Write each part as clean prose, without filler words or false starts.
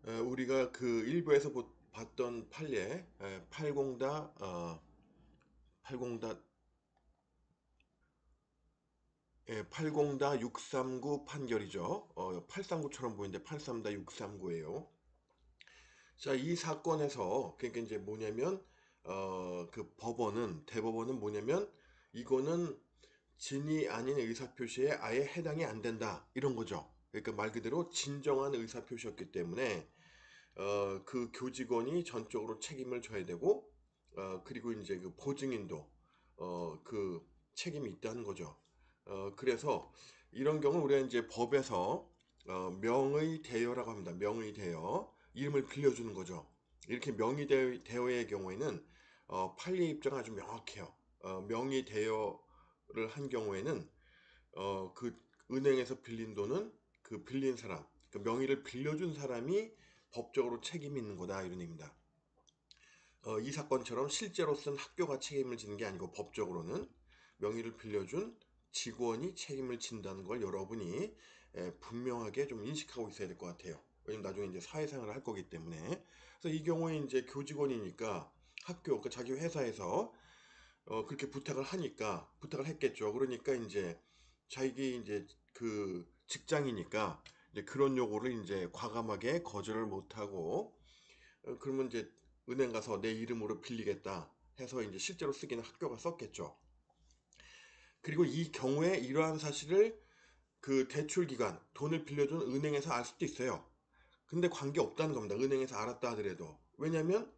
우리가 그 일부에서 봤던 판례 80다 80다 80다 639 판결이죠. 839처럼 보이는데 83다 639예요. 자, 이 사건에서 그러니까 이제 뭐냐면 그 대법원은 뭐냐면 이거는 진이 아닌 의사표시에 아예 해당이 안 된다 이런 거죠. 그러니까 말 그대로 진정한 의사표시였기 때문에 그 교직원이 전적으로 책임을 져야 되고, 그리고 이제 그 보증인도, 그 책임이 있다는 거죠. 그래서 이런 경우 우리가 이제 법에서, 명의대여라고 합니다. 명의대여. 이름을 빌려주는 거죠. 이렇게 명의대여의 경우에는, 판례 입장은 아주 명확해요. 명의대여를 한 경우에는, 그 은행에서 빌린 돈은 그 빌린 사람, 그 명의를 빌려준 사람이 법적으로 책임이 있는 거다 이런 의미입니다. 이 사건처럼 실제로 쓴 학교가 책임을 지는 게 아니고 법적으로는 명의를 빌려준 직원이 책임을 진다는 걸 여러분이 분명하게 좀 인식하고 있어야 될 것 같아요. 왜냐면 나중에 이제 사회생활을 할 거기 때문에. 그래서 이 경우에 이제 교직원이니까 학교, 그 자기 회사에서 그렇게 부탁을 했겠죠. 그러니까 이제 자기 이제 그 직장이니까 이제 그런 요구를 이제 과감하게 거절을 못하고, 그러면 이제 은행 가서 내 이름으로 빌리겠다 해서 이제 실제로 쓰기는 학교가 썼겠죠. 그리고 이 경우에 이러한 사실을 그 대출 기관, 돈을 빌려준 은행에서 알 수도 있어요. 근데 관계 없다는 겁니다. 은행에서 알았다 하더라도. 왜냐면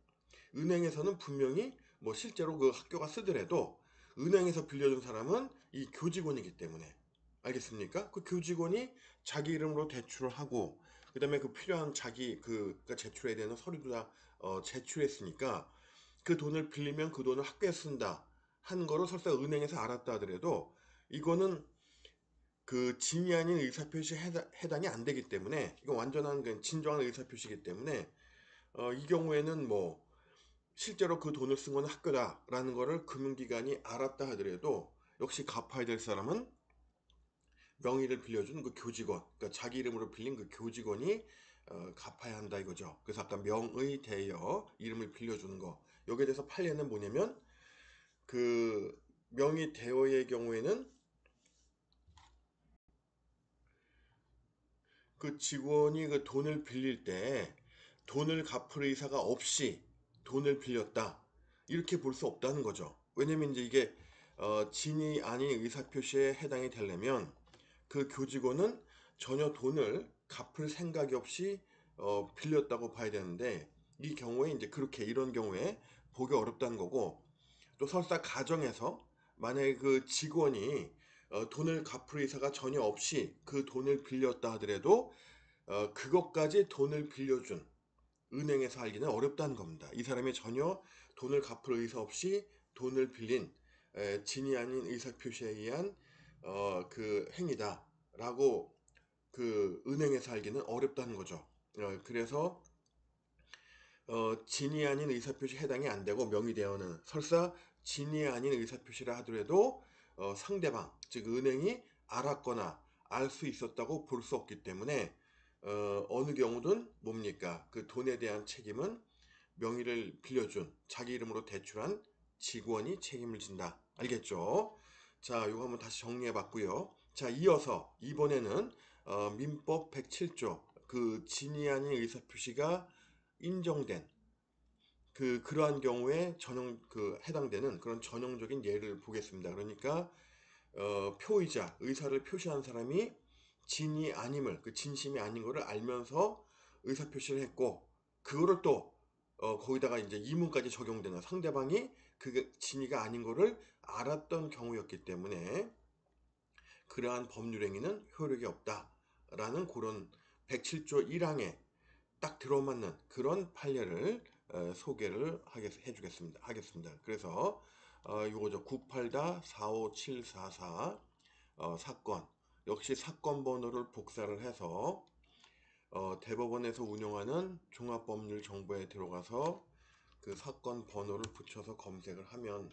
은행에서는 분명히 뭐 실제로 그 학교가 쓰더라도 은행에서 빌려준 사람은 이 교직원이기 때문에. 알겠습니까? 그 교직원이 자기 이름으로 대출을 하고, 그 다음에 그 필요한 그가 제출해야 되는 서류도 다 제출했으니까 그 돈을 빌리면 그 돈을 학교에 쓴다 하는 거를 설사 은행에서 알았다 하더라도 이거는 그 진이 아닌 의사표시에 해당이 안 되기 때문에, 이거 완전한 진정한 의사표시이기 때문에 이 경우에는 뭐 실제로 그 돈을 쓴 건 학교다라는 거를 금융기관이 알았다 하더라도 역시 갚아야 될 사람은 명의를 빌려준 그 교직원, 그러니까 자기 이름으로 빌린 그 교직원이 갚아야 한다 이거죠. 그래서 아까 명의 대여 이름을 빌려주는 거, 여기에 대해서 판례는 뭐냐면 그 명의 대여의 경우에는 그 직원이 그 돈을 빌릴 때 돈을 갚을 의사가 없이 돈을 빌렸다 이렇게 볼 수 없다는 거죠. 왜냐면 이제 이게 진이 아닌 의사표시에 해당이 되려면 그 교직원은 전혀 돈을 갚을 생각이 없이 빌렸다고 봐야 되는데, 이 경우에 이제 그렇게 이런 경우에 보기 어렵다는 거고, 또 설사 가정에서 만약에 그 직원이 돈을 갚을 의사가 전혀 없이 그 돈을 빌렸다 하더라도 그것까지 돈을 빌려준 은행에서 알기는 어렵다는 겁니다. 이 사람이 전혀 돈을 갚을 의사 없이 돈을 빌린 진이 아닌 의사표시에 의한 그 행위다라고 그 은행에서 알기는 어렵다는 거죠. 그래서 진이 아닌 의사표시 해당이 안 되고, 명의대여는 설사 진이 아닌 의사표시라 하더라도 상대방 즉 은행이 알았거나 알 수 있었다고 볼 수 없기 때문에 어느 경우든 뭡니까, 그 돈에 대한 책임은 명의를 빌려준 자기 이름으로 대출한 직원이 책임을 진다. 알겠죠? 자, 이거 한번 다시 정리해 봤고요. 자, 이어서 이번에는 민법 107조 그 진이 아닌 의사표시가 인정된 그러한 경우에 해당되는 그런 전형적인 예를 보겠습니다. 그러니까 표의자, 의사를 표시한 사람이 진이 아님을, 그 진심이 아닌 거를 알면서 의사 표시를 했고, 그거를 또 거기다가 이제 이문까지 적용되는, 상대방이 그게 진이가 아닌 거를 알았던 경우였기 때문에 그러한 법률 행위는 효력이 없다라는 그런 107조 1항에 딱 들어맞는 그런 판례를 소개를 하겠습니다. 그래서 요거죠. 98-45744 사건. 역시 사건 번호를 복사를 해서 대법원에서 운영하는 종합법률정보에 들어가서 그 사건 번호를 붙여서 검색을 하면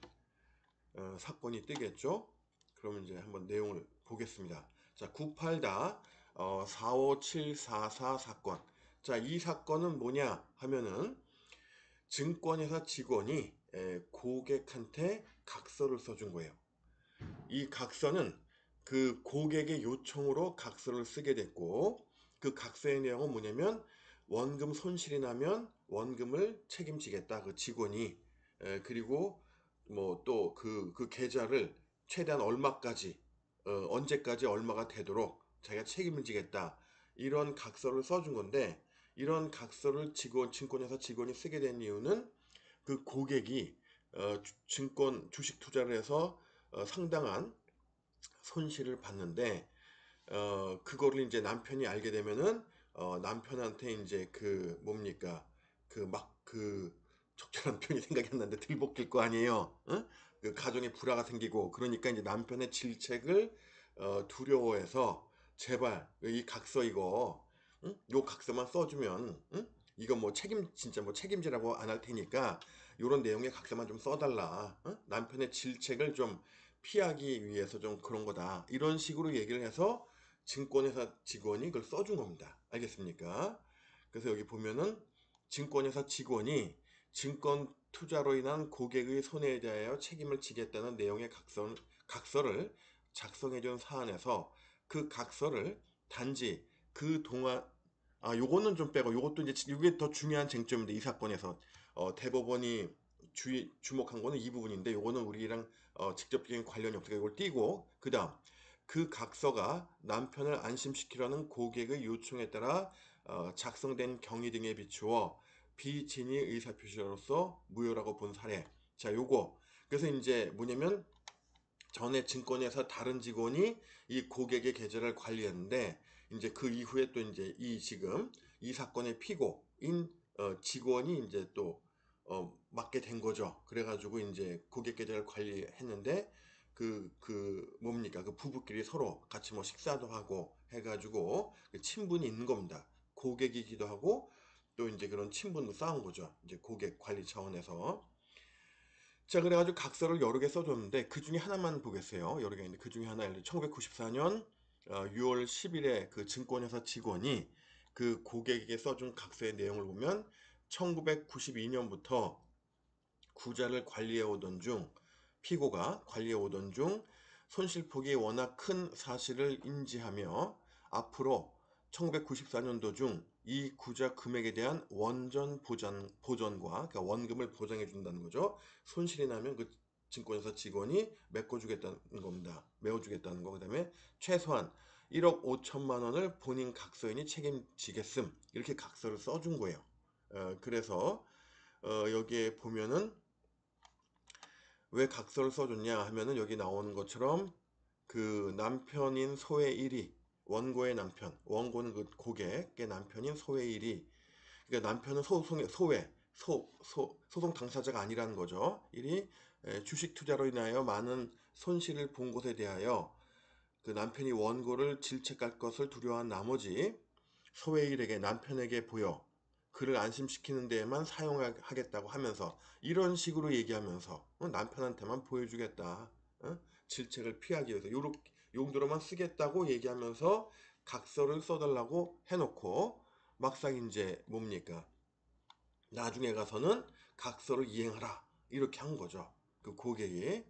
사건이 뜨겠죠. 그러면 이제 한번 내용을 보겠습니다. 자, 98-45744 사건. 자, 이 사건은 뭐냐 하면은 증권회사 직원이 고객한테 각서를 써준 거예요. 이 각서는 그 고객의 요청으로 각서를 쓰게 됐고, 그 각서의 내용은 뭐냐면 원금 손실이 나면 원금을 책임지겠다, 그 직원이. 그리고 뭐 또 그 계좌를 최대한 얼마까지, 언제까지 얼마가 되도록 자기가 책임을 지겠다, 이런 각서를 써준 건데, 이런 각서를 증권회사 직원이 쓰게 된 이유는 그 고객이 증권 주식 투자를 해서 상당한 손실을 봤는데, 그거를 이제 남편이 알게 되면은 남편한테 이제 그 뭡니까, 그 적절한 표현이 생각이 안 나는데 들볶일 거 아니에요. 응? 그 가정에 불화가 생기고, 그러니까 이제 남편의 질책을 두려워해서 제발 이 각서 이거, 응? 요 각서만 써주면, 응? 이거 뭐 진짜 뭐 책임지라고 안 할 테니까 요런 내용의 각서만 좀 써달라, 응? 남편의 질책을 좀 피하기 위해서 좀 그런 거다, 이런 식으로 얘기를 해서 증권회사 직원이 그걸 써준 겁니다. 알겠습니까? 그래서 여기 보면은 증권회사 직원이 증권 투자로 인한 고객의 손해에 대하여 책임을 지겠다는 내용의 각서를 작성해준 사안에서 그 각서를 단지 그 동안, 요거는 좀 빼고, 요것도 이제 이게 더 중요한 쟁점인데, 이 사건에서 대법원이 주목한 거는 이 부분인데, 요거는 우리랑 직접적인 관련이 없으니까 이걸 띄고, 그 다음 그 각서가 남편을 안심시키려는 고객의 요청에 따라 작성된 경위 등에 비추어 비진위 의사표시로서 무효라고 본 사례. 자, 요거. 그래서 이제 뭐냐면 전에 증권회사 다른 직원이 이 고객의 계좌를 관리했는데, 이제 그 이후에 또 이제 지금 이 사건의 피고인 직원이 이제 또 맡게 된 거죠. 그래가지고 이제 고객 계좌를 관리했는데, 뭡니까, 그 부부끼리 서로 같이 뭐 식사도 하고 해가지고 그 친분이 있는 겁니다. 고객이기도 하고 또 이제 그런 친분도 쌓은 거죠, 이제 고객 관리 차원에서. 자, 그래가지고 각서를 여러 개 써줬는데 그 중에 하나만 보겠어요. 여러 개 있는데 그 중에 하나, 1994년 6월 10일에 그 증권회사 직원이 그 고객에게 써준 각서의 내용을 보면, 1992년부터 구자를 관리해 오던 중, 피고가 관리해 오던 중 손실폭이 워낙 큰 사실을 인지하며 앞으로 1994년도 중 이 구자 금액에 대한 원전 보전과, 그러니까 원금을 보장해 준다는 거죠. 손실이 나면 그 증권회사 직원이 메꿔주겠다는 겁니다. 메워주겠다는 거. 그 다음에 최소한 1억 5천만 원을 본인 각서인이 책임지겠음, 이렇게 각서를 써준 거예요. 그래서 여기에 보면은 왜 각서를 써줬냐 하면은, 여기 나오는 것처럼 그 남편인 소의1이, 원고의 남편, 원고는 그 고객의 남편인 소의1이, 그러니까 남편은 소송 당사자가 아니라는 거죠. 1이 주식 투자로 인하여 많은 손실을 본 것에 대하여 그 남편이 원고를 질책할 것을 두려워한 나머지 소의1에게, 남편에게 보여 그를 안심시키는 데에만 사용하겠다고 하면서, 이런 식으로 얘기하면서 남편한테만 보여주겠다, 질책을 피하기 위해서 요렇게 용도로만 쓰겠다고 얘기하면서 각서를 써달라고 해놓고, 막상 이제 뭡니까, 나중에 가서는 각서를 이행하라, 이렇게 한 거죠, 그 고객이.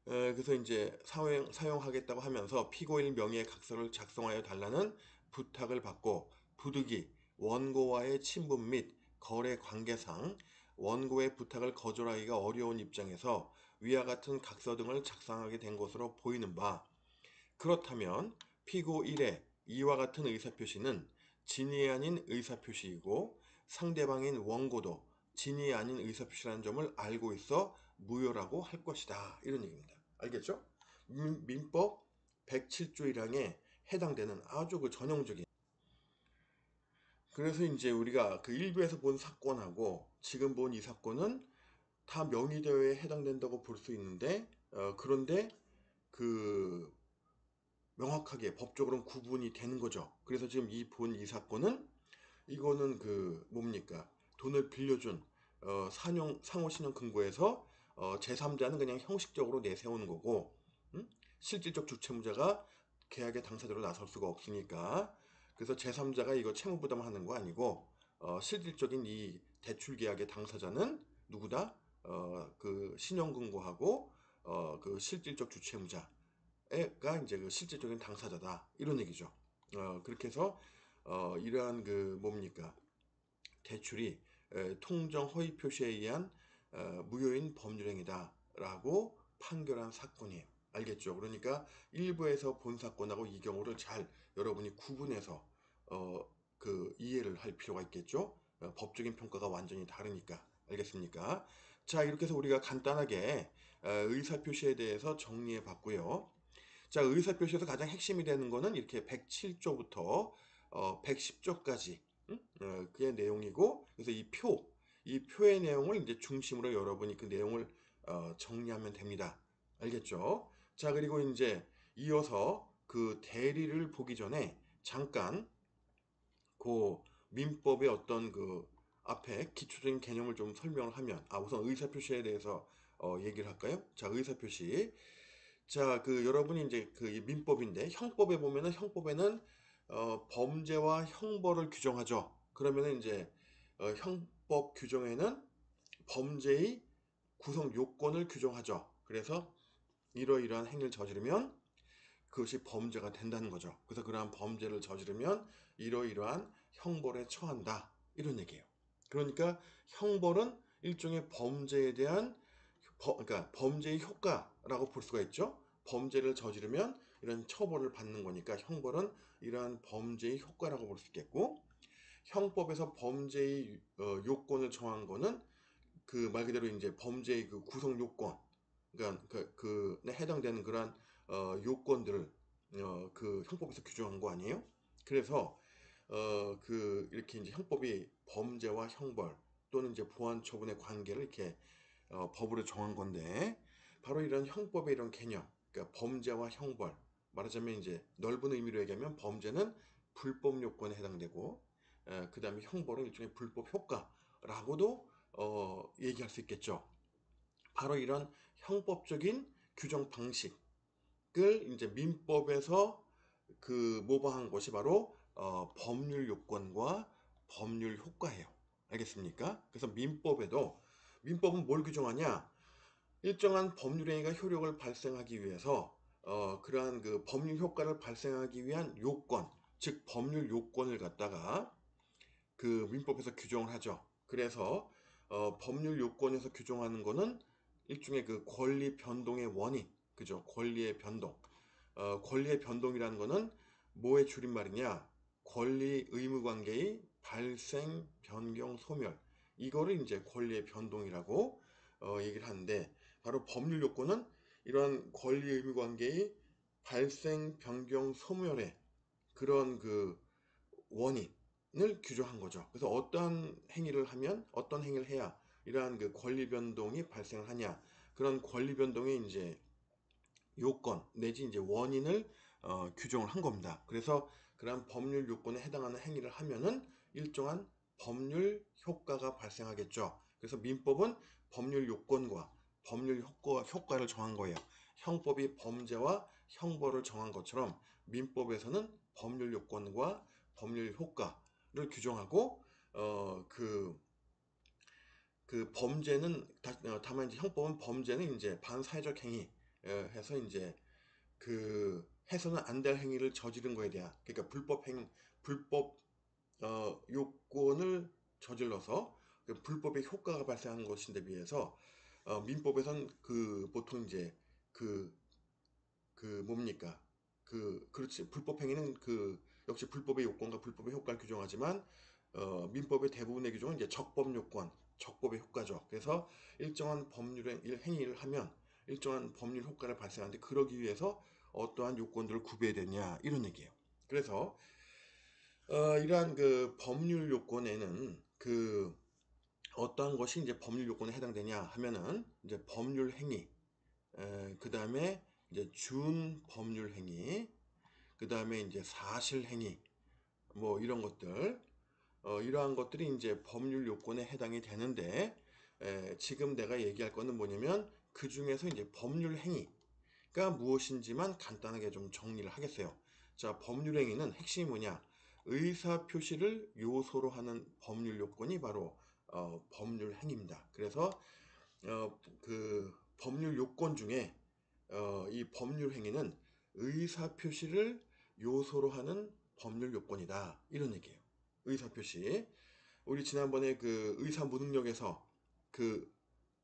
그래서 이제 사용하겠다고 하면서 피고인 명의의 각서를 작성하여 달라는 부탁을 받고, 부득이 원고와의 친분 및 거래 관계상 원고의 부탁을 거절하기가 어려운 입장에서 위와 같은 각서 등을 작성하게 된 것으로 보이는 바, 그렇다면 피고 1의 이와 같은 의사표시는 진위 아닌 의사표시이고 상대방인 원고도 진위 아닌 의사표시라는 점을 알고 있어 무효라고 할 것이다, 이런 얘기입니다. 알겠죠? 민법 107조 1항에 해당되는 아주 그 전형적인. 그래서 이제 우리가 그 일부에서 본 사건하고 지금 본 이 사건은 다 명의대여에 해당된다고 볼 수 있는데, 그런데 그 명확하게 법적으로는 구분이 되는 거죠. 그래서 지금 이 사건은, 이거는 그 뭡니까, 돈을 빌려준 상호신용 금고에서 제3자는 그냥 형식적으로 내세우는 거고, 실질적 주체무자가 계약의 당사자로 나설 수가 없으니까, 그래서 제3자가 이거 채무 부담하는 거 아니고 실질적인 이 대출 계약의 당사자는 누구다? 그 신용금고하고 그 실질적 주채무자가 이제 그 실질적인 당사자다 이런 얘기죠. 그렇게 해서 이러한 그 뭡니까 대출이 통정 허위 표시에 의한 무효인 법률행위다라고 판결한 사건이에요. 알겠죠? 그러니까 1부에서 본 사건하고 이 경우를 잘 여러분이 구분해서 그 이해를 할 필요가 있겠죠? 법적인 평가가 완전히 다르니까. 알겠습니까? 자, 이렇게 해서 우리가 간단하게 의사표시에 대해서 정리해 봤고요. 자, 의사표시에서 가장 핵심이 되는 거는 이렇게 107조부터 110조까지 그의 내용이고, 그래서 이 표의 내용을 이제 중심으로 여러분이 그 내용을 정리하면 됩니다. 알겠죠? 자, 그리고 이제 이어서 그 대리를 보기 전에 잠깐 그 민법의 어떤 그 앞에 기초적인 개념을 좀 설명을 하면, 우선 의사표시에 대해서 얘기를 할까요? 자, 의사표시. 자, 그 여러분이 이제 그 민법인데 형법에 보면은 형법에는 범죄와 형벌을 규정하죠. 그러면은 이제 형법 규정에는 범죄의 구성 요건을 규정하죠. 그래서 이러이러한 행위를 저지르면 그것이 범죄가 된다는 거죠. 그래서 그러한 범죄를 저지르면 이러이러한 형벌에 처한다. 이런 얘기예요. 그러니까 형벌은 일종의 범죄에 대한 그러니까 범죄의 효과라고 볼 수가 있죠. 범죄를 저지르면 이런 처벌을 받는 거니까 형벌은 이러한 범죄의 효과라고 볼 수 있겠고, 형법에서 범죄의 요건을 정한 거는 그 말 그대로 이제 범죄의 그 구성 요건, 그러니까 그에 해당되는 그러한 요건들을 그 형법에서 규정한 거 아니에요? 그래서 그 이렇게 이제 형법이 범죄와 형벌 또는 이제 보완 처분의 관계를 이렇게 법으로 정한 건데, 바로 이런 형법의 이런 개념, 그러니까 범죄와 형벌, 말하자면 이제 넓은 의미로 얘기하면 범죄는 불법 요건에 해당되고, 그 다음에 형벌은 일종의 불법 효과라고도 얘기할 수 있겠죠. 바로 이런 형법적인 규정 방식을 이제 민법에서 그 모방한 것이 바로 법률 요건과 법률 효과예요. 알겠습니까? 그래서 민법은 뭘 규정하냐? 일정한 법률행위가 효력을 발생하기 위해서 그러한 그 법률 효과를 발생하기 위한 요건, 즉 법률 요건을 갖다가 그 민법에서 규정을 하죠. 그래서 법률 요건에서 규정하는 거는 일종의 그 권리 변동의 원인, 그죠? 권리의 변동. 권리의 변동이라는 거는 뭐의 줄임말이냐? 권리 의무 관계의 발생, 변경, 소멸. 이거를 이제 권리의 변동이라고 얘기를 하는데, 바로 법률 요건은 이러한 권리 의무 관계의 발생, 변경, 소멸의 그런 그 원인을 규정한 거죠. 그래서 어떠한 행위를 하면 어떤 행위를 해야 이러한 그 권리 변동이 발생하냐, 그런 권리 변동의 이제 요건 내지 이제 원인을 규정을 한 겁니다. 그래서 그러한 법률 요건에 해당하는 행위를 하면은 일정한 법률 효과가 발생하겠죠. 그래서 민법은 법률 요건과 법률 효과를 정한 거예요. 형법이 범죄와 형벌을 정한 것처럼 민법에서는 법률 요건과 법률 효과를 규정하고 그 범죄는 다만 이제 형법은 범죄는 이제 반사회적 행위 해서 이제 그 해서는 안 될 행위를 저지른 거에 대한, 그러니까 불법 요건을 저질러서 그 불법의 효과가 발생하는 것인데 비해서 민법에선 그 보통 이제 그 뭡니까 그렇지, 불법 행위는 그 역시 불법의 요건과 불법의 효과를 규정하지만 민법의 대부분의 규정은 이제 적법 요건, 적법의 효과죠. 그래서 일정한 법률 행위를 하면 일정한 법률 효과를 발생하는데, 그러기 위해서 어떠한 요건들을 구비해야 되냐 이런 얘기예요. 그래서 이러한 그 법률 요건에는 그 어떠한 것이 이제 법률 요건에 해당되냐 하면은 이제 법률 행위, 그 다음에 이제 준 법률 행위, 그 다음에 이제 사실 행위, 뭐 이런 것들, 이러한 것들이 이제 법률 요건에 해당이 되는데, 지금 내가 얘기할 거는 뭐냐면 그 중에서 이제 법률 행위가 무엇인지만 간단하게 좀 정리를 하겠어요. 자, 법률 행위는 핵심이 뭐냐? 의사 표시를 요소로 하는 법률 요건이 바로 법률 행위입니다. 그래서 그 법률 요건 중에 이 법률 행위는 의사 표시를 요소로 하는 법률 요건이다, 이런 얘기예요. 의사 표시. 우리 지난번에 그 의사 무능력에서 그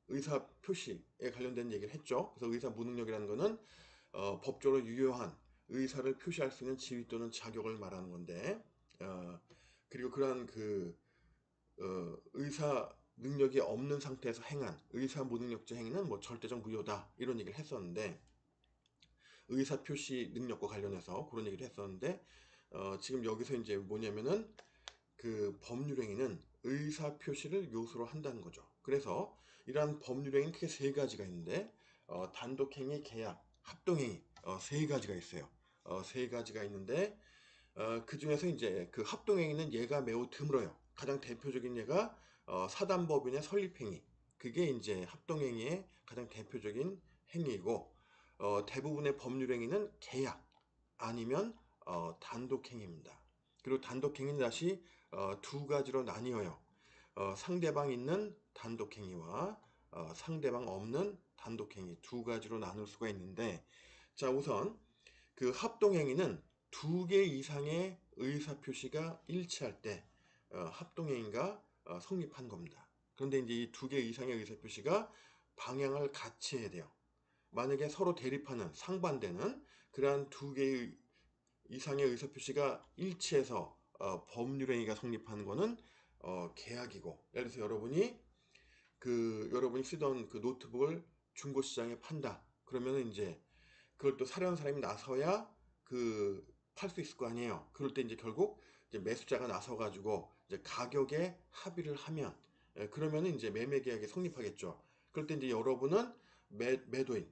의사 표시에 관련된 얘기를 했죠. 그래서 의사 무능력이라는 거는 법적으로 유효한 의사를 표시할 수 있는 지위 또는 자격을 말하는 건데, 그리고 그러한 그 의사 능력이 없는 상태에서 행한 의사 무능력자 행위는 뭐 절대적 무효다, 이런 얘기를 했었는데, 의사 표시 능력과 관련해서 그런 얘기를 했었는데, 지금 여기서 이제 뭐냐면은 그 법률행위는 의사 표시를 요소로 한다는 거죠. 그래서 이러한 법률행위는 크게 세 가지가 있는데, 단독행위, 계약, 합동행위, 세 가지가 있어요. 세 가지가 있는데, 그 중에서 이제 그 합동행위는 얘가 매우 드물어요. 가장 대표적인 예가 사단법인의 설립행위. 그게 이제 합동행위의 가장 대표적인 행위이고, 대부분의 법률행위는 계약 아니면 단독행위입니다. 그리고 단독행위는 다시 두 가지로 나뉘어요. 상대방 있는 단독행위와 상대방 없는 단독행위, 두 가지로 나눌 수가 있는데, 자, 우선 그 합동행위는 두 개 이상의 의사표시가 일치할 때 합동행위가 성립한 겁니다. 그런데 이제 이 두 개 이상의 의사표시가 방향을 같이 해야 돼요. 만약에 서로 대립하는, 상반되는 그러한 두 개의 이상의 의사표시가 일치해서 법률행위가 성립하는 거는 계약이고, 예를 들어서 여러분이 쓰던 그 노트북을 중고시장에 판다. 그러면은 이제 그걸 또 사려는 사람이 나서야 그 팔 수 있을 거 아니에요. 그럴 때 이제 결국 이제 매수자가 나서 가지고 이제 가격에 합의를 하면, 그러면은 이제 매매 계약이 성립하겠죠. 그럴 때 이제 여러분은 매도인,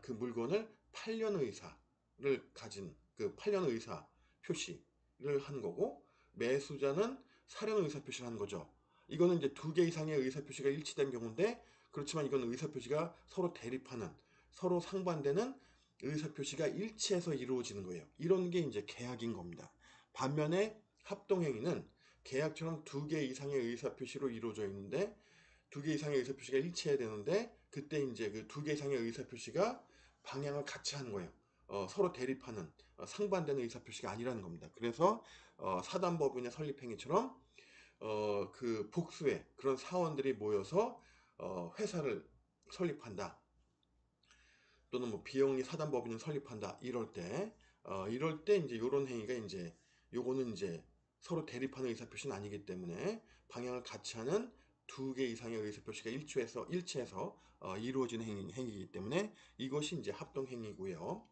그 물건을 팔려는 의사를 가진, 그 팔려는 의사 표시를 한 거고, 매수자는 사려는 의사 표시를 한 거죠. 이거는 이제 두 개 이상의 의사 표시가 일치된 경우인데, 그렇지만 이건 의사 표시가 서로 대립하는, 서로 상반되는 의사표시가 일치해서 이루어지는 거예요. 이런 게 이제 계약인 겁니다. 반면에 합동행위는 계약처럼 두 개 이상의 의사표시로 이루어져 있는데, 두 개 이상의 의사표시가 일치해야 되는데, 그때 이제 그 두 개 이상의 의사표시가 방향을 같이 하는 거예요. 서로 대립하는, 상반되는 의사표시가 아니라는 겁니다. 그래서 사단법인의 설립행위처럼 그 복수의 그런 사원들이 모여서 회사를 설립한다, 또는 뭐 비영리 사단법인을 설립한다, 이럴 때 이제 요런 행위가 이제, 요거는 이제 서로 대립하는 의사표시는 아니기 때문에 방향을 같이 하는 두 개 이상의 의사표시가 일치해서 이루어지는 행위이기 때문에 이것이 이제 합동행위고요.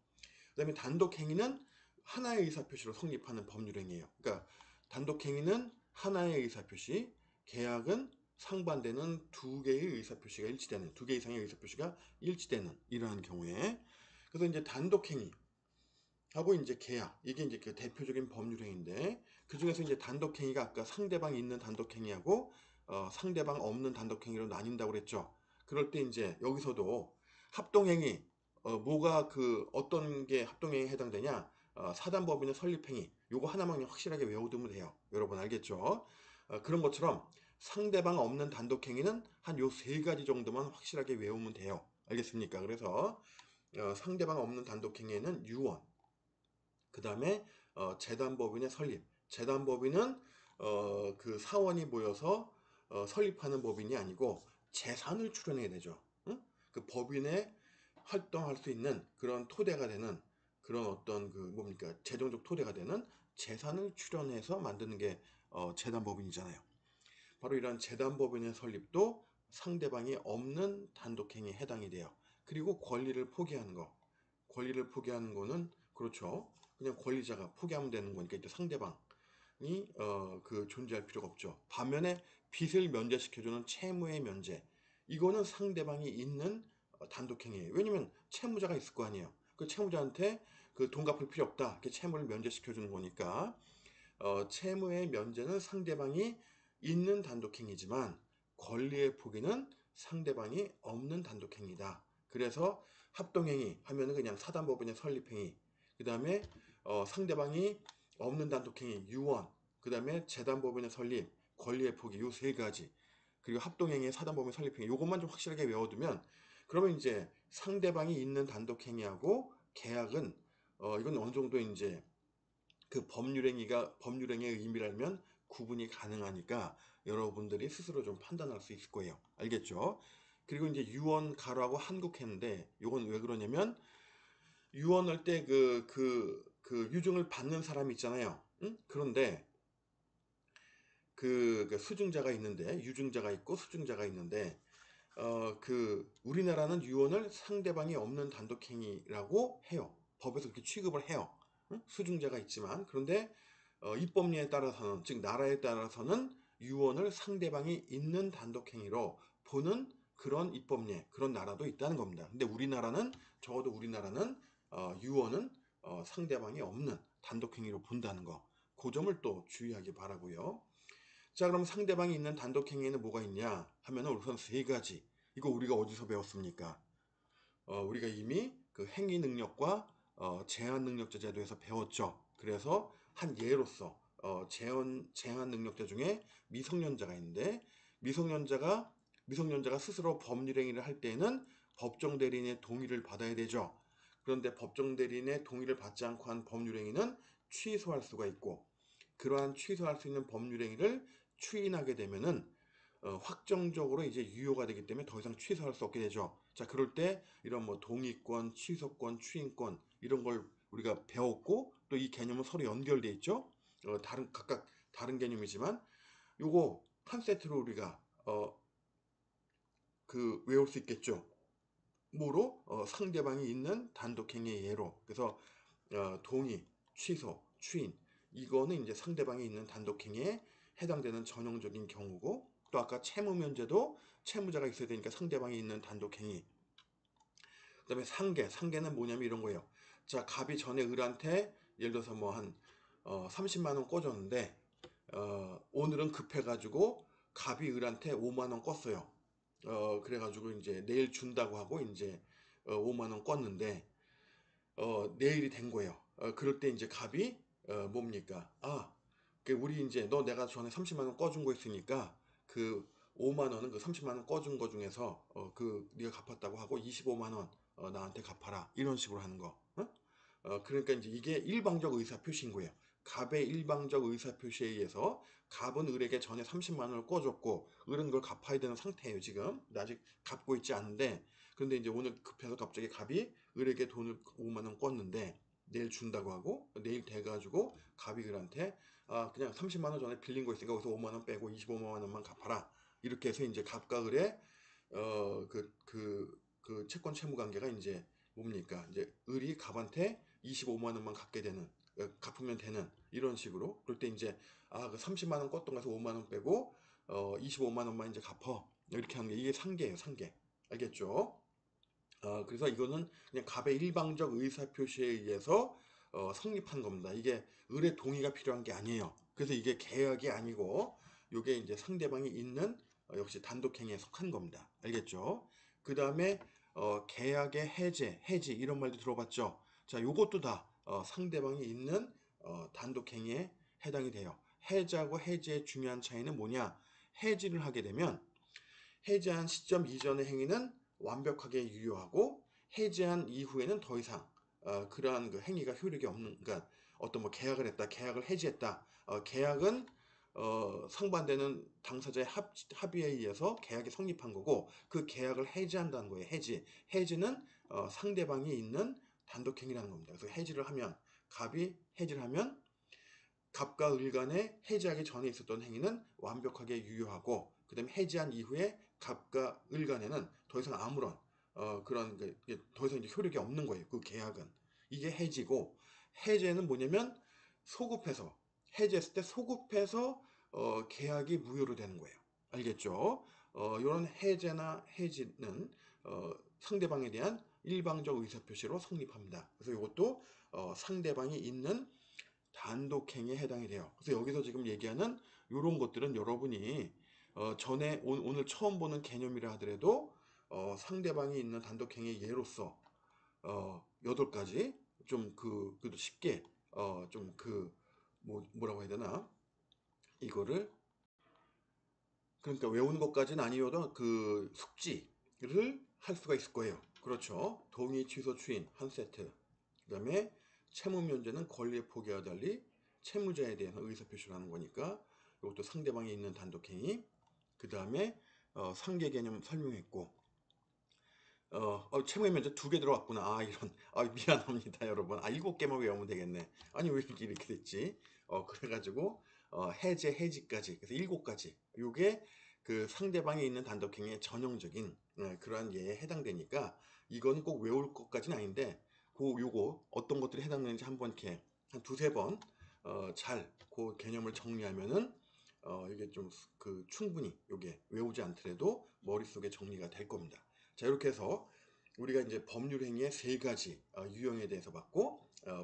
그 다음에 단독행위는 하나의 의사표시로 성립하는 법률행위예요. 그러니까 단독행위는 하나의 의사표시, 계약은 상반되는 두 개의 의사표시가 일치되는, 두 개 이상의 의사표시가 일치되는 이러한 경우에, 그래서 이제 단독행위 하고 이제 계약, 이게 이제 그 대표적인 법률행위인데, 그 중에서 이제 단독행위가 아까 상대방 있는 단독행위하고 상대방 없는 단독행위로 나뉜다고 그랬죠. 그럴 때 이제 여기서도 합동행위, 뭐가 그 어떤 게 합동행위에 해당되냐, 사단법인의 설립행위, 요거 하나만 그냥 확실하게 외워두면 돼요. 여러분 알겠죠? 그런 것처럼 상대방 없는 단독행위는 한 요 세 가지 정도만 확실하게 외우면 돼요. 알겠습니까? 그래서 상대방 없는 단독행위에는 유언, 그 다음에 재단법인의 설립. 재단법인은 그 사원이 모여서 설립하는 법인이 아니고 재산을 출연해야 되죠. 응? 그 법인의 활동할 수 있는 그런 토대가 되는, 그런 어떤 그 뭡니까, 재정적 토대가 되는 재산을 출연해서 만드는 게 재단법인이잖아요. 바로 이런 재단법인의 설립도 상대방이 없는 단독행위에 해당이 돼요. 그리고 권리를 포기하는 거. 권리를 포기하는 거는 그렇죠. 그냥 권리자가 포기하면 되는 거니까 이제 상대방이 그 존재할 필요가 없죠. 반면에 빚을 면제시켜주는 채무의 면제. 이거는 상대방이 있는 단독행위예요. 왜냐면 채무자가 있을 거 아니에요. 그 채무자한테 그 돈 갚을 필요 없다, 이렇게 채무를 면제시켜주는 거니까 채무의 면제는 상대방이 있는 단독행위지만 권리의 포기는 상대방이 없는 단독행위다. 그래서 합동행위 하면은 그냥 사단법인의 설립행위, 그 다음에 상대방이 없는 단독행위, 유언, 그 다음에 재단법인의 설립, 권리의 포기, 요 세 가지, 그리고 합동행위의 사단법인 설립행위, 요것만 좀 확실하게 외워두면, 그러면 이제 상대방이 있는 단독행위하고 계약은 이건 어느 정도 이제 그 법률행위의 의미를 알면 구분이 가능하니까 여러분들이 스스로 좀 판단할 수 있을 거예요. 알겠죠? 그리고 이제 유언 가로하고 한국했는데, 요건 왜 그러냐면 유언할 때 그 유증을 받는 사람이 있잖아요. 응? 그런데 그 수증자가 있는데, 유증자가 있고 수증자가 있는데, 우리나라는 유언을 상대방이 없는 단독행위라고 해요. 법에서 그렇게 취급을 해요. 응? 수증자가 있지만, 그런데 입법례에 따라서는, 즉 나라에 따라서는 유언을 상대방이 있는 단독행위로 보는 그런 입법례, 그런 나라도 있다는 겁니다. 근데 우리나라는, 적어도 우리나라는 유언은 상대방이 없는 단독행위로 본다는 거, 그 점을 또 주의하기 바라고요. 자, 그럼 상대방이 있는 단독행위에는 뭐가 있냐 하면은 우선 세 가지. 이거 우리가 어디서 배웠습니까? 우리가 이미 그 행위 능력과 제한 능력자 제도에서 배웠죠. 그래서 한 예로서 제한 능력자 중에 미성년자가 있는데, 미성년자가 스스로 법률 행위를 할 때에는 법정 대리인의 동의를 받아야 되죠. 그런데 법정 대리인의 동의를 받지 않고 한 법률 행위는 취소할 수가 있고, 그러한 취소할 수 있는 법률 행위를 추인하게 되면은 확정적으로 이제 유효가 되기 때문에 더 이상 취소할 수 없게 되죠. 자, 그럴 때 이런 뭐 동의권, 취소권, 추인권 이런 걸 우리가 배웠고, 또 이 개념은 서로 연결돼 있죠. 각각 다른 개념이지만 요거 한 세트로 우리가 외울 수 있겠죠. 뭐로? 상대방이 있는 단독행위의 예로. 그래서 동의, 취소, 추인, 이거는 이제 상대방이 있는 단독행위에 해당되는 전형적인 경우고, 또 아까 채무면제도 채무자가 있어야 되니까 상대방이 있는 단독행위. 그 다음에 상계는 뭐냐면 이런 거예요. 자, 갑이 전에 을한테 예를 들어서 뭐 한 30만 원 꿔줬는데, 오늘은 급해가지고 갑이 을한테 5만 원 껐어요. 그래가지고 이제 내일 준다고 하고 이제 5만 원 껐는데 내일이 된 거예요. 그럴 때 이제 갑이 뭡니까? 우리 이제 너 내가 전에 30만 원 꺼준 거 있으니까 그 5만 원은 그 30만 원 꺼준 거 중에서 네가 갚았다고 하고 25만 원 나한테 갚아라. 이런 식으로 하는 거. 그러니까 이제 이게 일방적 의사 표시인 거예요. 갑의 일방적 의사 표시에 의해서 갑은 을에게 전에 30만 원을 꿔줬고 을은 그걸 갚아야 되는 상태예요. 지금 아직 갚고 있지 않은데, 그런데 이제 오늘 급해서 갑자기 갑이 을에게 돈을 5만 원 꿨는데 내일 준다고 하고, 내일 돼가지고 갑이 을한테 그냥 30만 원 전에 빌린 거 있으니까 거기서 5만 원 빼고 25만 원만 갚아라. 이렇게 해서 이제 갑과 을의 채권 채무 관계가 이제 뭡니까? 이제 을이 갑한테 25만 원만 갚게 되는, 갚으면 되는 이런 식으로. 그럴 때 이제 그 30만 원 껐던 거에서 5만 원 빼고 25만 원만 이제 갚어. 이렇게 하는 게 이게 상계예요, 상계. 알겠죠? 그래서 이거는 그냥 갑의 일방적 의사 표시에 의해서 성립한 겁니다. 이게 을의 동의가 필요한 게 아니에요. 그래서 이게 계약이 아니고 이게 이제 상대방이 있는 역시 단독행위에 속한 겁니다. 알겠죠? 그 다음에 계약의 해지 이런 말도 들어봤죠. 자, 요것도 다 상대방이 있는 단독행위에 해당이 돼요. 해지하고 해지의 중요한 차이는 뭐냐? 해지를 하게 되면 해지한 시점 이전의 행위는 완벽하게 유효하고, 해지한 이후에는 더 이상 그러한 그 행위가 효력이 없는, 그러니까 어떤 뭐 계약을 했다, 계약을 해지했다. 계약은 상반되는 당사자의 합의에 의해서 계약이 성립한 거고, 그 계약을 해지한다는 거예요. 해지는 상대방이 있는 단독행위라는 겁니다. 그래서 갑이 해지를 하면 갑과 을 간에 해지하기 전에 있었던 행위는 완벽하게 유효하고, 그 다음에 해지한 이후에 갑과 을 간에는 더 이상 아무런 더 이상 이제 효력이 없는 거예요. 그 계약은. 이게 해지고, 해제는 뭐냐면 소급해서, 해지했을 때 소급해서 계약이 무효로 되는 거예요. 알겠죠? 이런 해제나 해지는 상대방에 대한 일방적 의사표시로 성립합니다. 그래서 이것도 상대방이 있는 단독행위에 해당이 돼요. 그래서 여기서 지금 얘기하는 이런 것들은 여러분이 전에 오늘 처음 보는 개념이라 하더라도 상대방이 있는 단독행위 예로서 8가지 좀 그래도 쉽게 좀그 뭐라고 해야 되나? 이거를 그러니까 외우는 것까지는 아니어도 그 숙지를 할 수가 있을 거예요. 그렇죠. 동의, 취소, 추인 한 세트. 그 다음에 채무 면제는 권리의 포기와 달리 채무자에 대해서 의사표시를 하는 거니까 이것도 상대방이 있는 단독행위. 그 다음에 상계 개념 설명했고 채무의 면제 2개 들어왔구나. 이런 미안합니다 여러분. 7개만 외우면 되겠네. 아니 왜 이렇게 됐지? 그래가지고 해지까지 그래서 7가지 요게 그 상대방이 있는 단독행위의 전형적인 그러한 예에 해당되니까 이건 꼭 외울 것까지는 아닌데 요거 어떤 것들이 해당되는지 한번 이렇게 한 2~3번 잘 그 개념을 정리하면은 이게 좀 그 충분히 요게 외우지 않더라도 머릿속에 정리가 될 겁니다. 자, 이렇게 해서 우리가 이제 법률행위의 3가지 유형에 대해서 봤고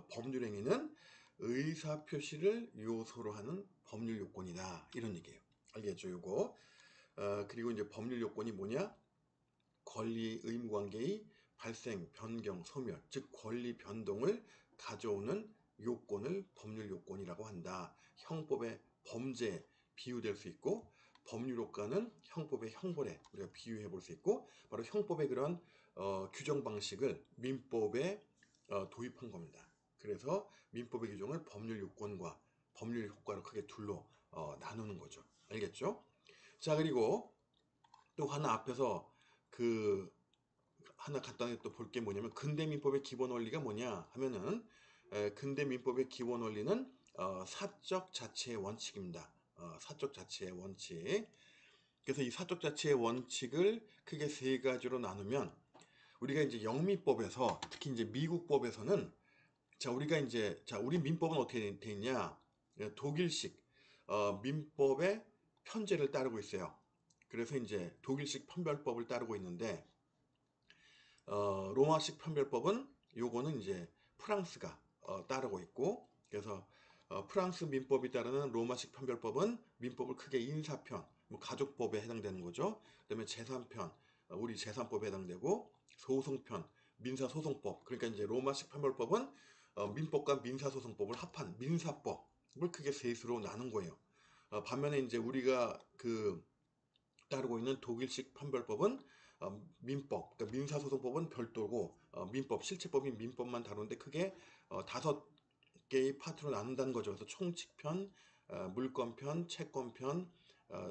법률행위는 의사표시를 요소로 하는 법률 요건이다 이런 얘기예요. 알겠죠? 요거 그리고 이제 법률 요건이 뭐냐? 권리 의무 관계의 발생, 변경, 소멸, 즉 권리 변동을 가져오는 요건을 법률 요건이라고 한다. 형법의 범죄에 비유될 수 있고 법률 효과는 형법의 형벌에 우리가 비유해 볼 수 있고 바로 형법의 그런 규정 방식을 민법에 도입한 겁니다. 그래서 민법의 규정을 법률 요건과 법률 효과로 크게 둘로 나누는 거죠. 알겠죠? 자, 그리고 또 하나 앞에서 그 하나 간단히 또 볼 게 뭐냐면 근대민법의 기본 원리가 뭐냐 하면은 근대민법의 기본 원리는 사적 자체의 원칙입니다. 사적 자체의 원칙. 그래서 이 사적 자체의 원칙을 크게 3가지로 나누면 우리가 이제 영미법에서 특히 이제 미국법에서는 자 우리가 이제 자 우리 민법은 어떻게 돼 있냐? 독일식 민법의 편제를 따르고 있어요. 그래서 이제 독일식 판별법을 따르고 있는데 로마식 판별법은 요거는 이제 프랑스가 따르고 있고 그래서 프랑스 민법이 따르는 로마식 판별법은 민법을 크게 인사편, 뭐 가족법에 해당되는 거죠. 그다음에 재산편, 우리 재산법에 해당되고 소송편, 민사소송법. 그러니까 이제 로마식 판별법은 민법과 민사소송법을 합한 민사법을 크게 셋으로 나눈 거예요. 반면에 이제 우리가 그 따르고 있는 독일식 판별법은 민법, 그러니까 민사소송법은 별도고 민법, 실체법인 민법만 다루는데 크게 5개의 파트로 나눈다는 거죠. 그래서 총칙편, 물권편, 채권편,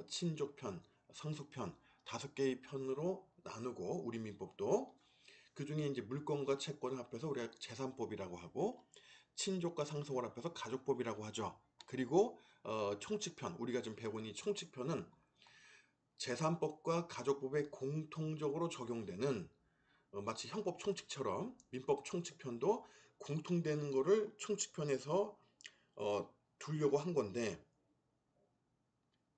친족편, 상속편 5개의 편으로 나누고 우리 민법도 그 중에 이제 물권과 채권을 합해서 우리가 재산법이라고 하고 친족과 상속을 합해서 가족법이라고 하죠. 그리고 총칙편, 우리가 지금 배운 이 총칙편은 재산법과 가족법에 공통적으로 적용되는 마치 형법 총칙처럼 민법 총칙편도 공통되는 거를 총칙편에서 두려고 한 건데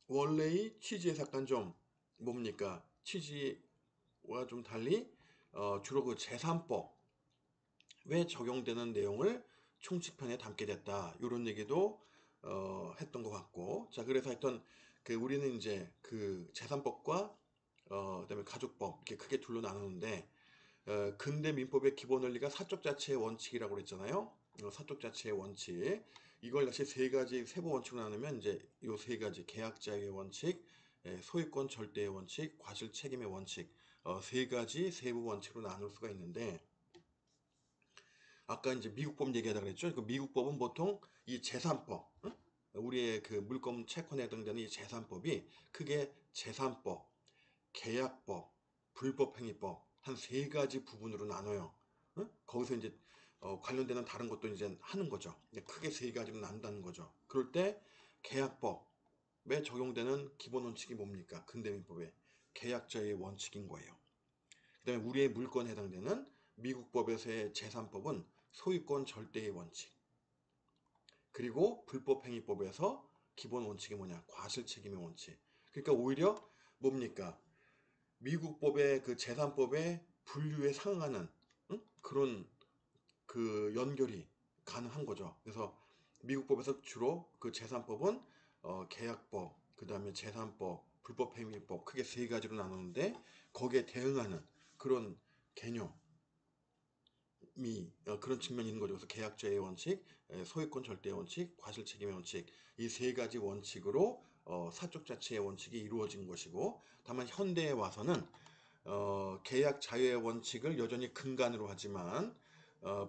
원래의 취지에 약간 좀 뭡니까? 취지와 좀 달리 주로 그 재산법에 적용되는 내용을 총칙편에 담게 됐다. 이런 얘기도 했던 것 같고 자 그래서 하여튼 그 우리는 이제 그 재산법과 그다음에 가족법 이렇게 크게 둘로 나누는데 근대 민법의 기본 원리가 사적 자체의 원칙이라고 그랬잖아요. 사적 자체의 원칙 이걸 다시 3가지 세부 원칙으로 나누면 이제 요 3가지 계약자의 원칙, 소유권 절대의 원칙, 과실 책임의 원칙 3가지 세부 원칙으로 나눌 수가 있는데 아까 이제 미국법 얘기하다 그랬죠. 그 미국법은 보통 이 재산법, 우리의 그 물권 채권에 해당되는 이 재산법이 크게 재산법, 계약법, 불법행위법 한 3가지 부분으로 나눠요. 거기서 이제 관련되는 다른 것도 이제 하는 거죠. 크게 3가지로 나눈다는 거죠. 그럴 때 계약법에 적용되는 기본 원칙이 뭡니까? 근대민법의 계약자의 원칙인 거예요. 그 다음에 우리의 물권에 해당되는 미국법에서의 재산법은 소유권 절대의 원칙. 그리고 불법행위법에서 기본 원칙이 뭐냐? 과실책임의 원칙. 그러니까 오히려 뭡니까? 미국법의 그 재산법의 분류에 상응하는 그런 그 연결이 가능한 거죠. 그래서 미국법에서 주로 그 재산법은 계약법, 그 다음에 재산법, 불법행위법 크게 3가지로 나누는데 거기에 대응하는 그런 개념이 그런 측면이 있는 거죠. 그래서 계약자의 원칙, 소유권 절대 원칙, 과실 책임의 원칙, 이 세 가지 원칙으로 사적 자치의 원칙이 이루어진 것이고, 다만 현대에 와서는 계약 자유의 원칙을 여전히 근간으로 하지만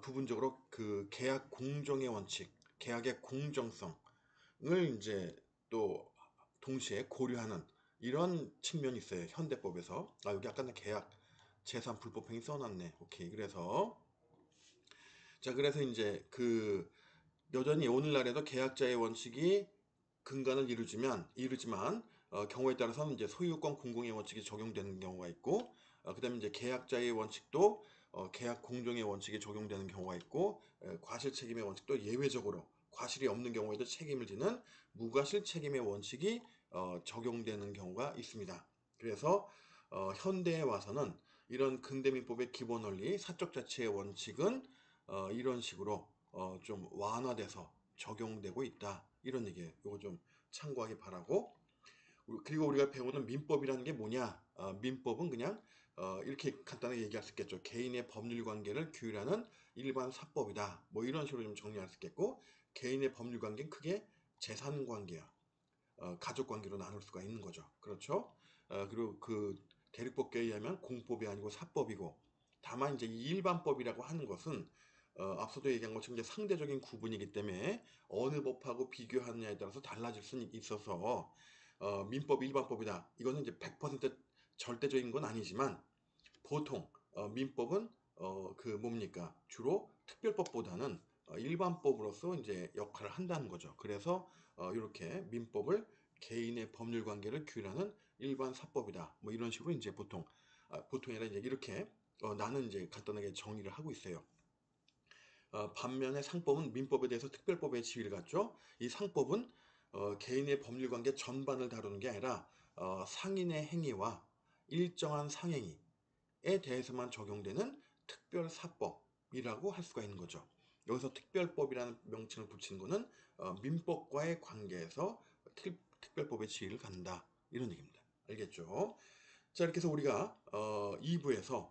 부분적으로 그 계약 공정의 원칙, 계약의 공정성을 이제 또 동시에 고려하는 이런 측면이 있어요. 현대법에서. 여기 아까 나 계약 재산 불법행위 써놨네. 오케이. 그래서 이제 그 여전히 오늘날에도 계약자의 원칙이 근간을 이루지만 경우에 따라서는 이제 소유권 공공의 원칙이 적용되는 경우가 있고, 그다음에 이제 계약자의 원칙도 계약 공정의 원칙이 적용되는 경우가 있고, 과실 책임의 원칙도 예외적으로 과실이 없는 경우에도 책임을 지는 무과실 책임의 원칙이 적용되는 경우가 있습니다. 그래서 현대에 와서는 이런 근대민법의 기본 원리, 사적 자치의 원칙은 이런 식으로 좀 완화돼서 적용되고 있다. 이런 얘기예요. 이거 좀 참고하기 바라고. 그리고 우리가 배우는 민법이라는 게 뭐냐? 민법은 그냥 이렇게 간단하게 얘기할 수 있겠죠. 개인의 법률 관계를 규율하는 일반 사법이다. 뭐 이런 식으로 좀 정리할 수 있겠고, 개인의 법률 관계는 크게 재산 관계야. 가족 관계로 나눌 수가 있는 거죠. 그렇죠? 그리고 그 대륙법계에 의하면 공법이 아니고 사법이고, 다만 이제 이 일반법이라고 하는 것은 앞서도 얘기한 것처럼 이제 상대적인 구분이기 때문에 어느 법하고 비교하느냐에 따라서 달라질 수 있어서 민법 일반법이다. 이거는 이제 100% 절대적인 건 아니지만 보통 민법은 그 뭡니까? 주로 특별법보다는 일반법으로서 이제 역할을 한다는 거죠. 그래서 이렇게 민법을 개인의 법률 관계를 규율하는 일반 사법이다. 뭐 이런 식으로 이제 보통이 아니라 이제 이렇게 나는 이제 간단하게 정리를 하고 있어요. 반면에 상법은 민법에 대해서 특별법의 지위를 갖죠. 이 상법은 개인의 법률 관계 전반을 다루는 게 아니라 상인의 행위와 일정한 상행위에 대해서만 적용되는 특별사법이라고 할 수가 있는 거죠. 여기서 특별법이라는 명칭을 붙이는 것은 민법과의 관계에서 특별법의 지위를 갖는다. 이런 얘기입니다. 알겠죠? 자, 이렇게 해서 우리가 2부에서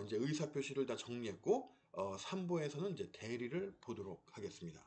이제 의사표시를 다 정리했고 3부에서는 이제 대리를 보도록 하겠습니다.